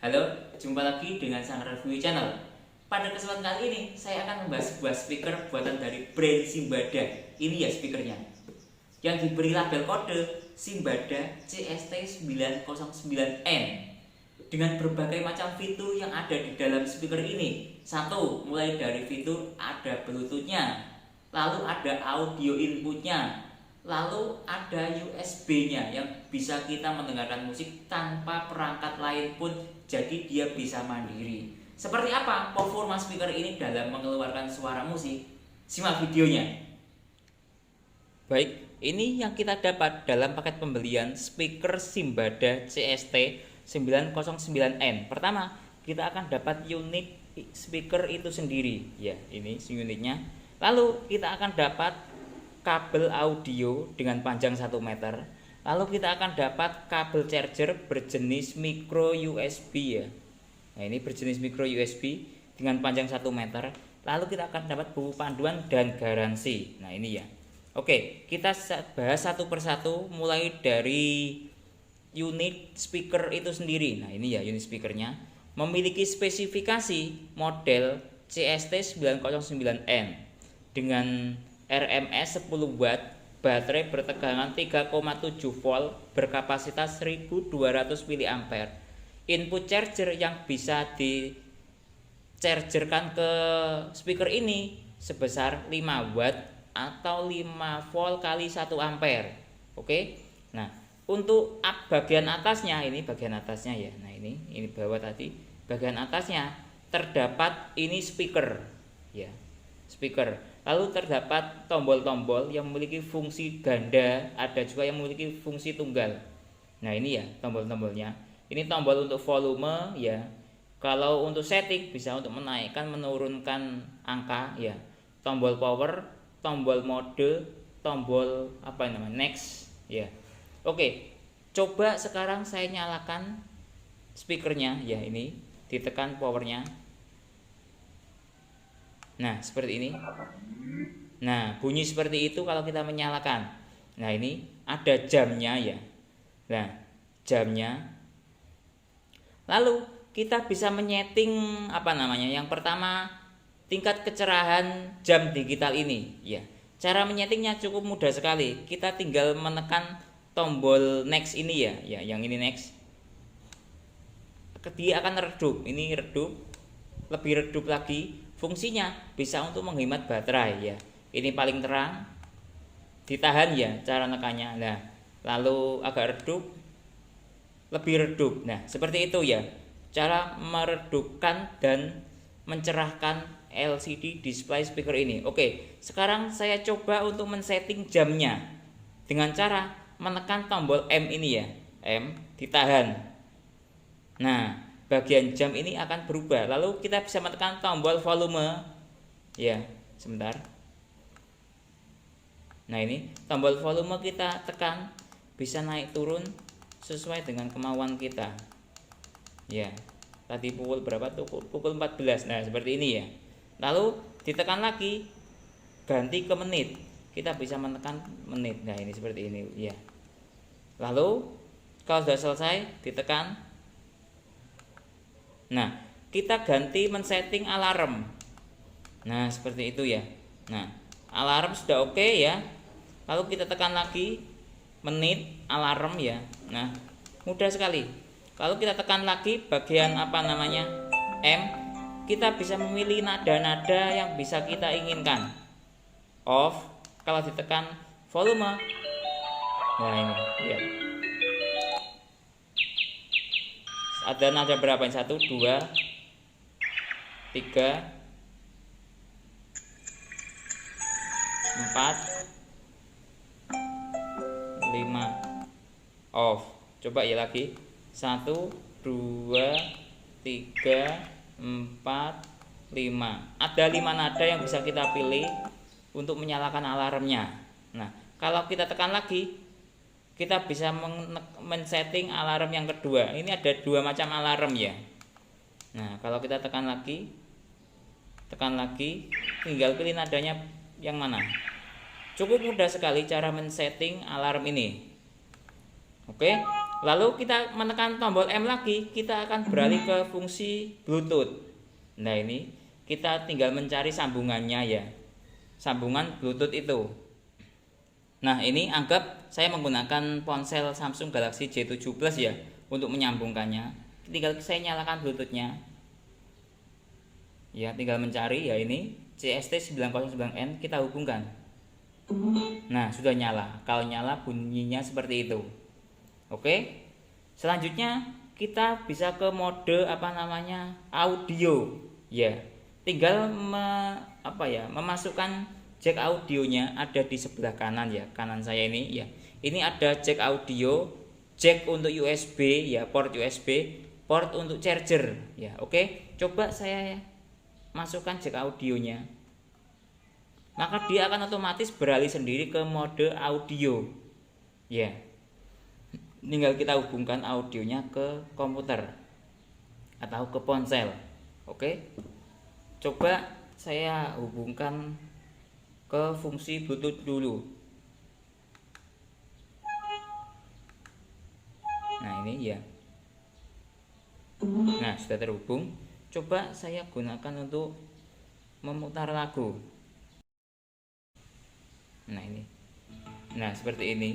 Halo, jumpa lagi dengan Sang Review Channel. Pada kesempatan kali ini, saya akan membahas sebuah speaker buatan dari brand Simbada. Ini ya speakernya, yang diberi label kode Simbada CST909N dengan berbagai macam fitur yang ada di dalam speaker ini. Satu, mulai dari fitur ada Bluetooth-nya, lalu ada audio inputnya, lalu ada USB-nya yang bisa kita mendengarkan musik tanpa perangkat lain pun, jadi dia bisa mandiri. Seperti apa performa speaker ini dalam mengeluarkan suara musik? Simak videonya. Baik, ini yang kita dapat dalam paket pembelian speaker Simbada CST909N. Pertama, kita akan dapat unit speaker itu sendiri. Ya, ini unitnya. Lalu kita akan dapat kabel audio dengan panjang 1 meter. Lalu kita akan dapat kabel charger berjenis micro USB ya. Nah, ini berjenis micro USB dengan panjang 1 meter. Lalu kita akan dapat buku panduan dan garansi. Nah, ini ya. Oke, kita bahas satu persatu mulai dari unit speaker itu sendiri. Nah, ini ya unit speakernya. Memiliki spesifikasi model CST909N dengan RMS 10 watt, baterai bertegangan 3,7 volt, berkapasitas 1200 mAh. Input charger yang bisa di-chargerkan ke speaker ini sebesar 5 watt atau 5 volt kali 1 ampere. Oke. Nah, untuk bagian atasnya, ini bagian atasnya ya. Nah, ini bawah tadi. Bagian atasnya terdapat ini speaker ya. Speaker. Lalu terdapat tombol-tombol yang memiliki fungsi ganda, ada juga yang memiliki fungsi tunggal. Nah, ini ya tombol-tombolnya. Ini tombol untuk volume ya. Kalau untuk setting bisa untuk menaikkan menurunkan angka ya. Tombol power, tombol mode, tombol apa namanya? Next ya. Oke. Coba sekarang saya nyalakan speakernya ya, ini ditekan powernya. Nah, seperti ini. Nah, bunyi seperti itu kalau kita menyalakan. Nah, ini ada jamnya ya. Nah, jamnya. Lalu kita bisa menyeting apa namanya? Yang pertama, tingkat kecerahan jam digital ini ya. Cara menyetingnya cukup mudah sekali. Kita tinggal menekan tombol next ini ya, yang ini next. Dia akan redup. Ini redup. Lebih redup lagi. Fungsinya bisa untuk menghemat baterai ya. Ini paling terang, ditahan ya cara nekannya. Nah, lalu agak redup, lebih redup. Nah, seperti itu ya cara meredupkan dan mencerahkan LCD display speaker ini. Oke, sekarang saya coba untuk men-setting jamnya dengan cara menekan tombol M ini ya. M ditahan. Nah, bagian jam ini akan berubah. Lalu kita bisa menekan tombol volume ya, sebentar. Nah, ini tombol volume kita tekan, bisa naik turun sesuai dengan kemauan kita ya. Tadi pukul berapa tuh? Pukul 14. Nah, seperti ini ya. Lalu ditekan lagi, ganti ke menit, kita bisa menekan menit. Nah, ini seperti ini ya. Lalu kalau sudah selesai ditekan. Nah, kita ganti men-setting alarm. Nah, seperti itu ya. Nah, alarm sudah oke ya. Lalu kita tekan lagi menit alarm ya. Nah, mudah sekali. Lalu kita tekan lagi bagian apa namanya? M. Kita bisa memilih nada-nada yang bisa kita inginkan. Off kalau ditekan volume. Nah, ini ya. Ada nada berapa? 1, 2, 3, 4, 5. Off. Coba ya lagi. 1, 2, 3, 4, 5. Ada 5 nada yang bisa kita pilih untuk menyalakan alarmnya. Nah, kalau kita tekan lagi, kita bisa men-setting alarm yang kedua. Ini ada 2 macam alarm ya. Nah, kalau kita tekan lagi, tinggal pilih nadanya yang mana. Cukup mudah sekali cara men-setting alarm ini. Oke, Lalu kita menekan tombol M lagi, kita akan beralih ke fungsi Bluetooth. Nah, ini kita tinggal mencari sambungannya ya. Sambungan Bluetooth itu. Nah, ini anggap saya menggunakan ponsel Samsung Galaxy J7 Plus ya untuk menyambungkannya. Tinggal saya nyalakan Bluetoothnya. Ya, tinggal mencari ya ini CST909N, kita hubungkan. Nah, sudah nyala. Kalau nyala bunyinya seperti itu. Oke. Selanjutnya kita bisa ke mode audio. Ya. Tinggal memasukkan jack audionya ada di sebelah kanan ya. Kanan saya ini ya. Ini ada jack audio, jack untuk USB ya, port USB, port untuk charger ya. Oke. Coba saya masukkan jack audionya. Maka dia akan otomatis beralih sendiri ke mode audio. Ya. Tinggal kita hubungkan audionya ke komputer atau ke ponsel. Oke. Coba saya hubungkan ke fungsi Bluetooth dulu. Nah, ini ya. Nah, sudah terhubung. Coba saya gunakan untuk memutar lagu. Nah, ini. Nah, seperti ini.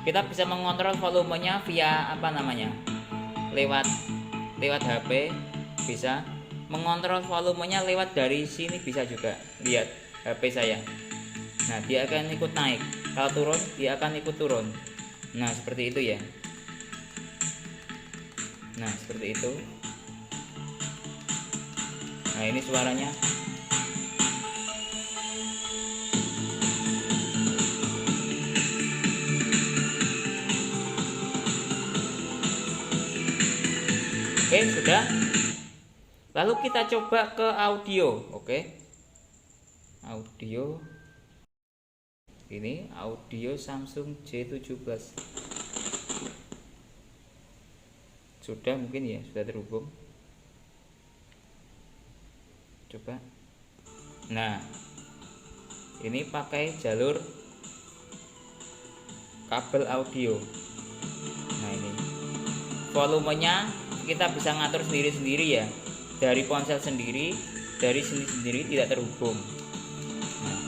Kita bisa mengontrol volumenya via lewat HP, bisa mengontrol volumenya lewat dari sini, bisa juga. Lihat HP saya. Nah, dia akan ikut naik. Kalau turun, dia akan ikut turun. Nah, seperti itu ya. Nah, seperti itu. Nah, ini suaranya. Oke, sudah. Lalu kita coba ke audio. Oke. Audio. Ini audio Samsung J7 Plus. Sudah mungkin ya, sudah terhubung. Coba. Nah, ini pakai jalur kabel audio. Nah, ini volumenya kita bisa ngatur sendiri-sendiri ya, dari ponsel sendiri, dari sini sendiri, tidak terhubung. Nah.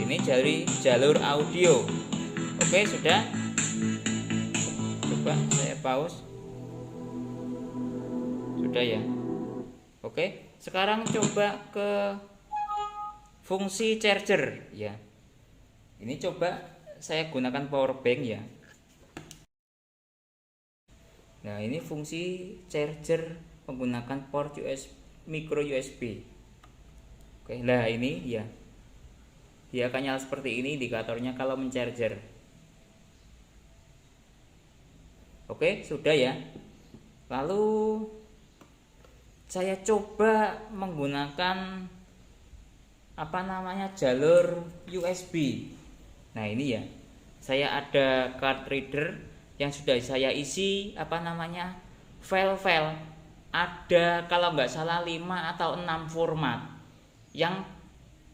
Ini dari jalur audio. Oke, sudah. Coba saya pause. Sudah ya. Oke, sekarang coba ke fungsi charger ya. Ini coba saya gunakan power bank ya. Nah, ini fungsi charger menggunakan port micro USB. Oke, nah ini ya. Dia akan nyala seperti ini indikatornya kalau mencharger. Oke, sudah ya. Lalu saya coba menggunakan jalur USB. Nah, ini ya. Saya ada card reader yang sudah saya isi file-file. Ada kalau nggak salah 5 atau 6 format. Yang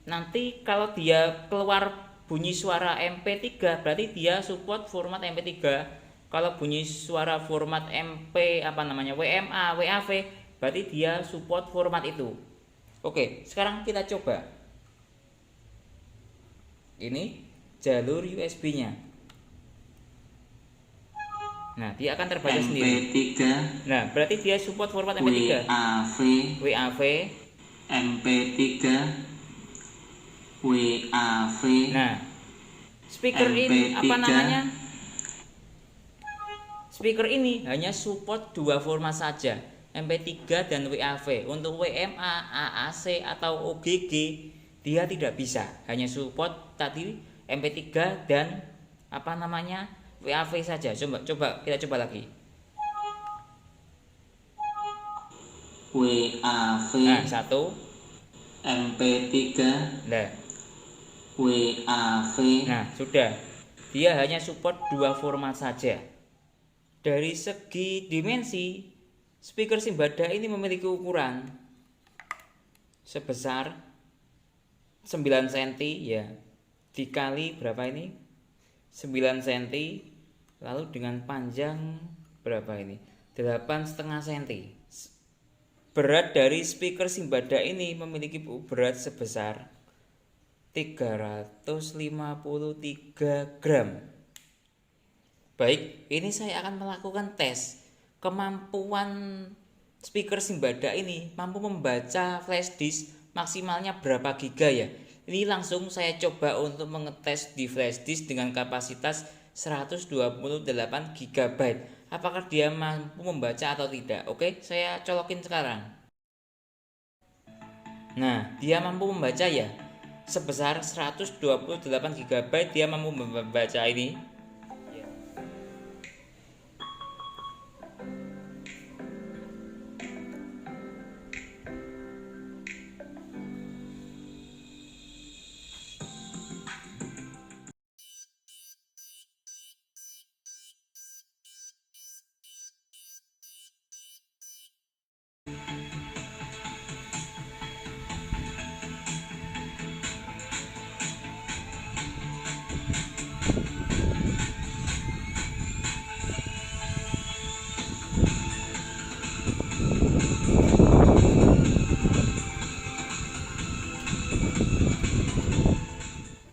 nanti kalau dia keluar bunyi suara MP3 berarti dia support format MP3. Kalau bunyi suara format MP WMA, WAV berarti dia support format itu. Oke, sekarang kita coba. Ini jalur USB-nya. Nah, dia akan terbaca sendiri. MP3. Nah, berarti dia support format MP3. WAV, MP3, WAV. Nah, speaker MP3. ini Speaker ini hanya support 2 format saja, MP3 dan WAV. Untuk WMA, AAC atau OGG dia tidak bisa, hanya support tadi MP3 dan WAV saja. Coba kita coba lagi. WAV. Nah, 1 MP3. Nah, WAV. nah, sudah. Dia hanya support 2 format saja. Dari segi dimensi speaker Simbada ini memiliki ukuran sebesar 9 cm ya, dikali berapa ini, 9 cm, lalu dengan panjang berapa ini, 8,5 cm. Berat dari speaker Simbada ini memiliki berat sebesar 353 gram. Baik, ini saya akan melakukan tes kemampuan speaker Simbada ini mampu membaca flash disk maksimalnya berapa giga ya. Ini langsung saya coba untuk mengetes di flash disk dengan kapasitas 128 GB. Apakah dia mampu membaca atau tidak? Oke, saya colokin sekarang. Nah, dia mampu membaca ya. Sebesar 128 GB dia mampu membaca ini.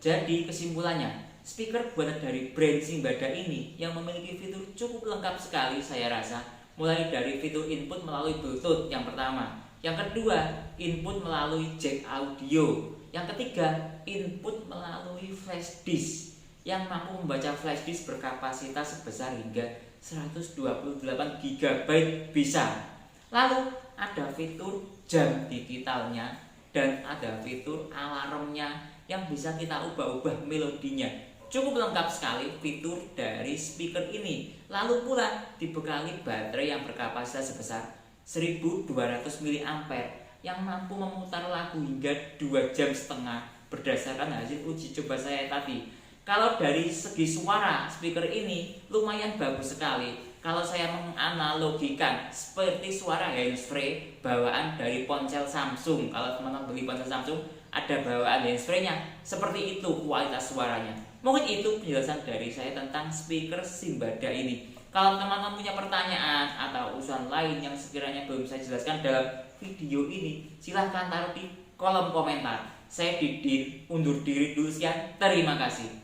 Jadi kesimpulannya, speaker buatan dari brand Simbada ini yang memiliki fitur cukup lengkap sekali saya rasa. Mulai dari fitur input melalui Bluetooth yang pertama, yang kedua input melalui jack audio, yang ketiga input melalui flash disk yang mampu membaca flash disk berkapasitas sebesar hingga 128 GB bisa. Lalu ada fitur jam digitalnya dan ada fitur alarmnya yang bisa kita ubah-ubah melodinya. Cukup lengkap sekali fitur dari speaker ini. Lalu pula dibekali baterai yang berkapasitas sebesar 1200 mAh yang mampu memutar lagu hingga 2,5 jam berdasarkan hasil uji coba saya tadi. Kalau dari segi suara, speaker ini lumayan bagus sekali. Kalau saya menganalogikan seperti suara handsfree bawaan dari ponsel Samsung. Kalau teman-teman beli ponsel Samsung, ada bawaan handsfree-nya. Seperti itu kualitas suaranya. Mungkin itu penjelasan dari saya tentang speaker Simbada ini. Kalau teman-teman punya pertanyaan atau usulan lain yang sekiranya belum saya jelaskan dalam video ini, silahkan taruh di kolom komentar. Saya Didin undur diri dulu, sekian, terima kasih.